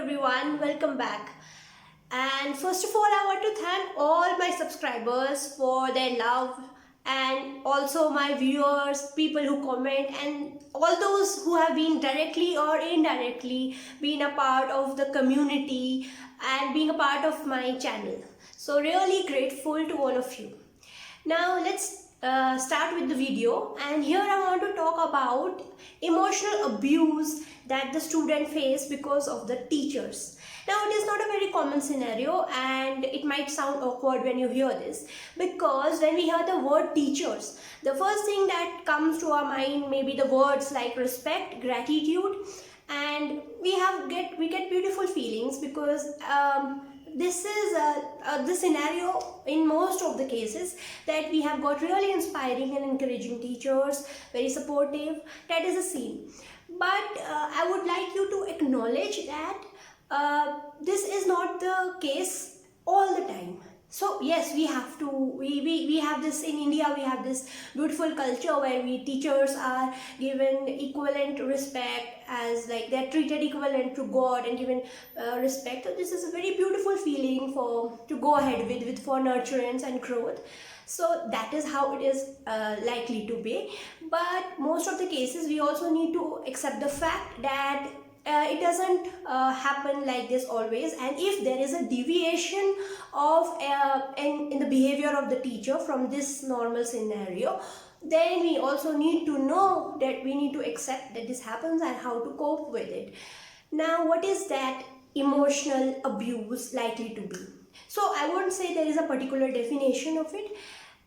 everyone, welcome back. And first of all, I want to thank all my subscribers for their love and also my viewers, people who comment, and all those who have been directly or indirectly been a part of the community and being a part of my channel. So really grateful to all of you. Now let's start with the video, and here I want to talk about emotional abuse that the student face because of the teachers. Now it is not a very common scenario and it might sound awkward when you hear this, because when we hear the word teachers, the first thing that comes to our mind may be the words like respect, gratitude, and we get beautiful feelings because this is the scenario in most of the cases, that we have got really inspiring and encouraging teachers, very supportive. That is a scene. But I would like you to acknowledge that this is not the case all the time. So yes, we have this in India. We have this beautiful culture where teachers are given equivalent respect, as like they're treated equivalent to God and given respect. So this is a very beautiful feeling to go ahead with for nurturance and growth. So that is how it is likely to be. But most of the cases, we also need to accept the fact that it doesn't happen like this always, and if there is a deviation of in the behavior of the teacher from this normal scenario, then we also need to know that we need to accept that this happens and how to cope with it. Now, what is that emotional abuse likely to be? So I won't say there is a particular definition of it,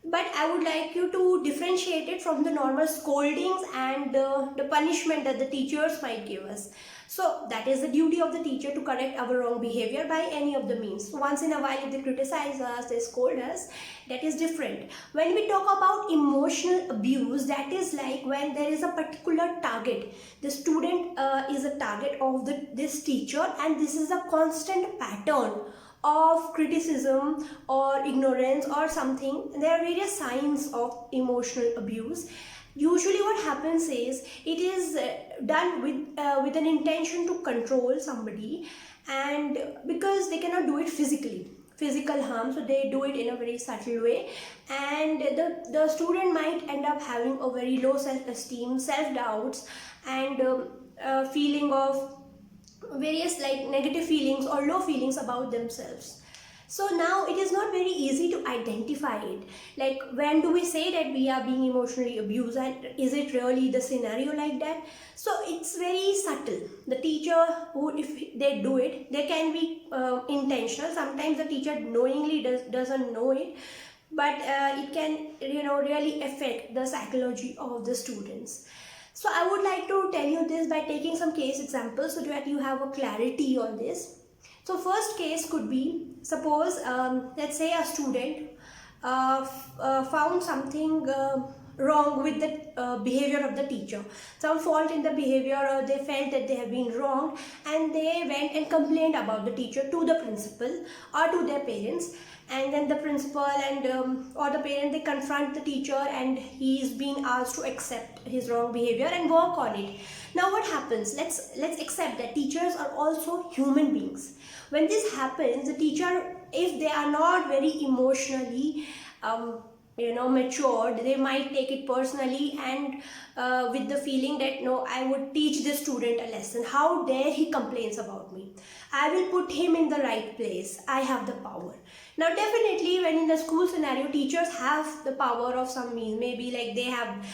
but I would like you to differentiate it from the normal scoldings and the punishment that the teachers might give us. So that is the duty of the teacher, to correct our wrong behavior by any of the means. Once in a while, if they criticize us, they scold us, that is different. When we talk about emotional abuse, that is like when there is a particular target. The student is a target of this teacher, and this is a constant pattern of criticism or ignorance or something. There are various signs of emotional abuse. Usually what happens is it is done with an intention to control somebody, and because they cannot do it physical harm, so they do it in a very subtle way, and the student might end up having a very low self-esteem, self-doubts, and feeling of various like negative feelings or low feelings about themselves. So now it is not very easy to identify it. Like, when do we say that we are being emotionally abused, and is it really the scenario like that? So it's very subtle. The teacher, who, if they do it, they can be intentional. Sometimes the teacher knowingly doesn't know it, but it can really affect the psychology of the students. So I would like to tell you this by taking some case examples so that you have a clarity on this. So first case could be, suppose let's say a student found something wrong with the behavior of the teacher, some fault in the behavior, or they felt that they have been wronged, and they went and complained about the teacher to the principal or to their parents. And then the principal and or the parent, they confront the teacher, and he is being asked to accept his wrong behavior and work on it. Now what happens? Let's accept that teachers are also human beings. When this happens, the teacher, if they are not very emotionally matured, they might take it personally, and with the feeling that, no, I would teach this student a lesson. How dare he complains about me? I will put him in the right place. I have the power. Now definitely, when in the school scenario, teachers have the power of some means. Maybe like they have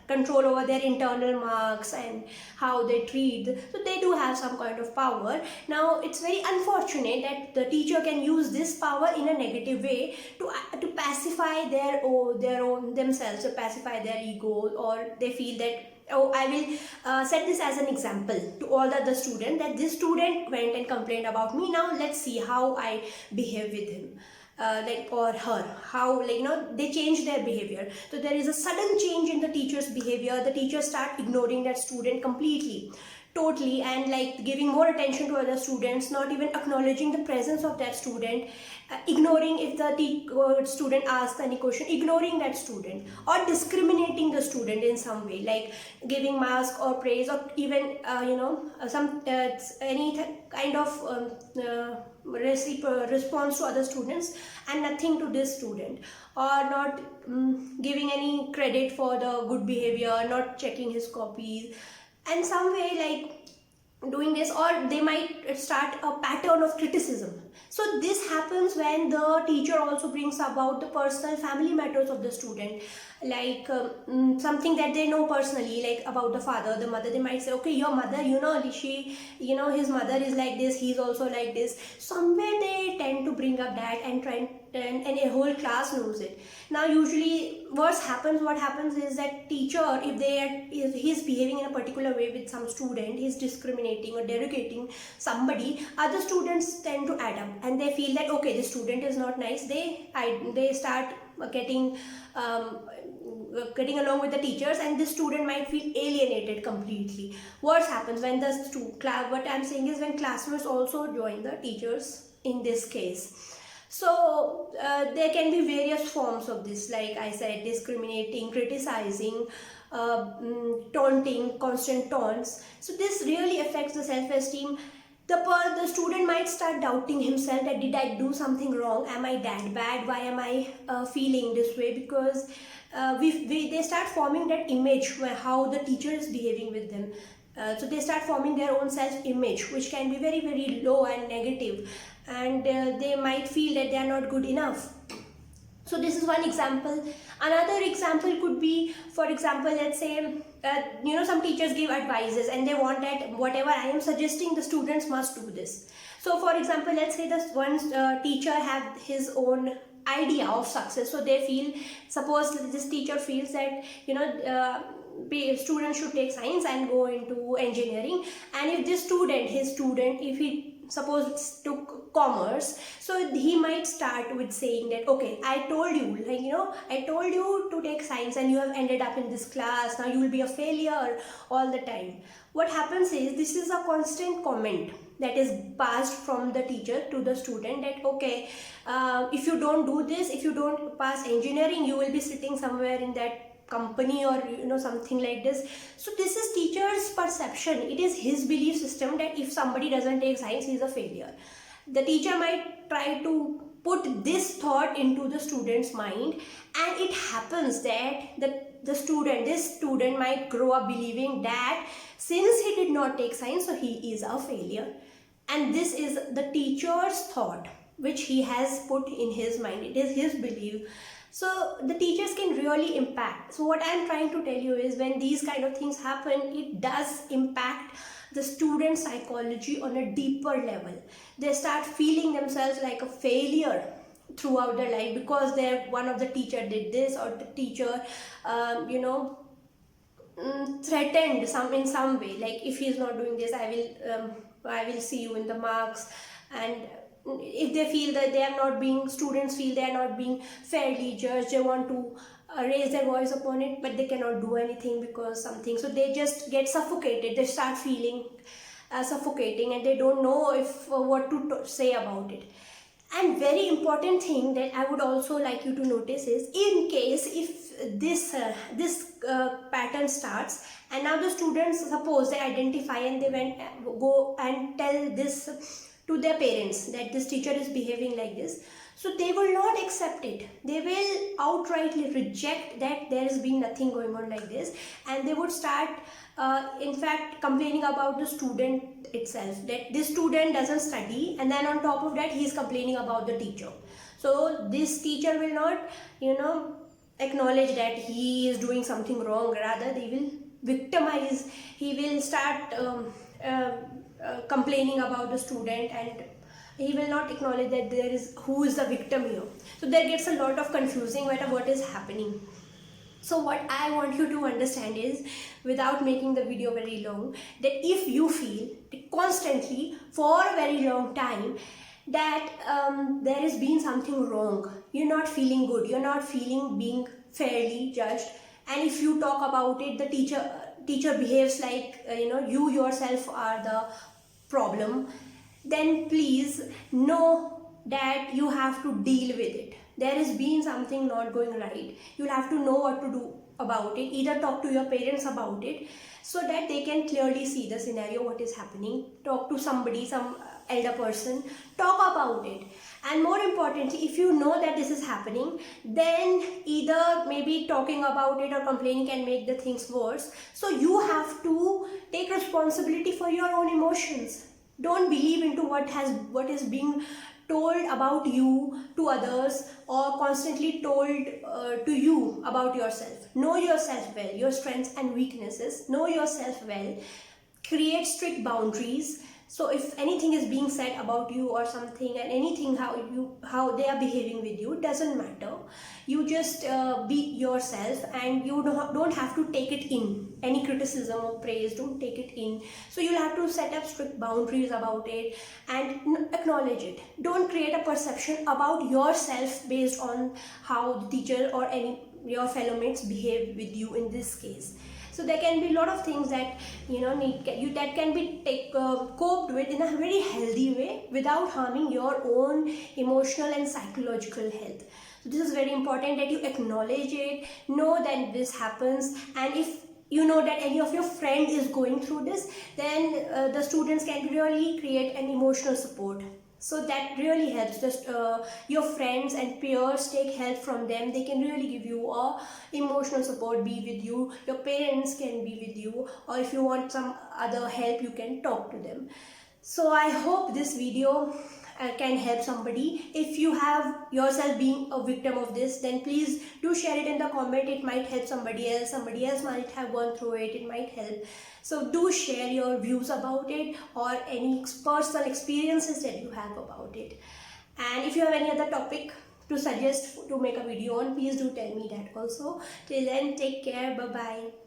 control over their internal marks and how they treat. So they do have some kind of power. Now it's very unfortunate that the teacher can use this power in a negative way to pacify their own themselves, to pacify their ego, or they feel that, oh, I will set this as an example to all the other students, that this student went and complained about me. Now let's see how I behave with him. Or her, how they change their behavior. So there is a sudden change in the teacher's behavior. The teachers start ignoring that student completely. totally, and like giving more attention to other students, not even acknowledging the presence of that student, ignoring if the student asks any question, ignoring that student, or discriminating the student in some way, like giving marks or praise, or even some any kind of response to other students and nothing to this student, or not giving any credit for the good behavior, not checking his copies, and some way like doing this, or they might start a pattern of criticism. So this happens when the teacher also brings about the personal family matters of the student, like something that they know personally, like about the father, the mother. They might say, okay, your mother, she, his mother is like this, he's also like this. Somewhere they tend to bring up that and try and a whole class knows it. Now usually what happens is that teacher, if he's behaving in a particular way with some student, he's discriminating or derogating somebody, other students tend to add up and they feel that, okay, this student is not nice. They start getting along with the teachers, and this student might feel alienated completely. What happens when what I'm saying is when classmates also join the teachers in this case. So there can be various forms of this, like I said, discriminating, criticizing, taunting, constant taunts. So this really affects the self-esteem. The student might start doubting himself, that did I do something wrong? Am I that bad? Why am I feeling this way? Because they start forming that image where how the teacher is behaving with them. So they start forming their own self-image, which can be very, very low and negative, and they might feel that they are not good enough. So this is one example. Another example could be, for example, let's say, some teachers give advices and they want that whatever I am suggesting, the students must do this. So for example, let's say this one teacher have his own idea of success. So they feel, suppose this teacher feels that, students should take science and go into engineering, and if this student, if he suppose took commerce, so he might start with saying that, okay, I told you to take science and you have ended up in this class, now you will be a failure all the time. What happens is, this is a constant comment that is passed from the teacher to the student, that okay, if you don't do this, if you don't pass engineering, you will be sitting somewhere in that company or something like this. So this is teacher's perception. It is his belief system that if somebody doesn't take science, he is a failure. The teacher might try to put this thought into the student's mind, and it happens that this student might grow up believing that since he did not take science, so he is a failure. And this is the teacher's thought which he has put in his mind. It is his belief. So the teachers can really impact. So what I am trying to tell you is, when these kind of things happen, it does impact the student psychology on a deeper level. They start feeling themselves like a failure throughout their life because one of the teacher did this, or the teacher threatened in some way, like if he is not doing this, I will see you in the marks. And if they feel that students feel they are not being fairly judged, they want to raise their voice upon it, but they cannot do anything because something. So they just get suffocated. They start feeling suffocating, and they don't know what to say about it. And very important thing that I would also like you to notice is, in case if this pattern starts, and now the students, suppose they identify and they go and tell this to their parents that this teacher is behaving like this, so they will not accept it. They will outrightly reject that there has been nothing going on like this, and they would start in fact complaining about the student itself, that this student doesn't study, and then on top of that he is complaining about the teacher. So this teacher will not acknowledge that he is doing something wrong, rather they will victimize. He will start complaining about the student, and he will not acknowledge that who is the victim here. So there gets a lot of confusing what is happening. So what I want you to understand is, without making the video very long, that if you feel constantly for a very long time that there has been something wrong, you're not feeling good, you're not feeling being fairly judged, and if you talk about it, the teacher teacher behaves like you yourself are the problem, then please know that you have to deal with it. There has been something not going right. You'll have to know what to do about it. Either talk to your parents about it so that they can clearly see the scenario, what is happening. Talk to somebody, some elder person, talk about it. And more importantly, if you know that this is happening, then either maybe talking about it or complaining can make the things worse. So you have to take responsibility for your own emotions. Don't believe into what is being told about you to others, or constantly told to you about yourself. Know yourself well, your strengths and weaknesses. Know yourself well. Create strict boundaries. So if anything is being said about you or something, and anything how they are behaving with you, doesn't matter. You just be yourself, and you don't have to take it in. Any criticism or praise, don't take it in. So you'll have to set up strict boundaries about it and acknowledge it. Don't create a perception about yourself based on how the teacher or your fellow mates behave with you in this case. So there can be a lot of things that that can be coped with in a very healthy way without harming your own emotional and psychological health. So this is very important that you acknowledge it, know that this happens, and if you know that any of your friend is going through this, then the students can really create an emotional support. So that really helps. Just your friends and peers, take help from them. They can really give you emotional support, be with you. Your parents can be with you, or if you want some other help, you can talk to them. So I hope this video can help somebody. If you have yourself being a victim of this, then please do share it in the comment. It might help somebody else. Somebody else might have gone through it. It might help. So do share your views about it, or any personal experiences that you have about it. And if you have any other topic to suggest to make a video on, please do tell me that also. Till then, take care. Bye bye.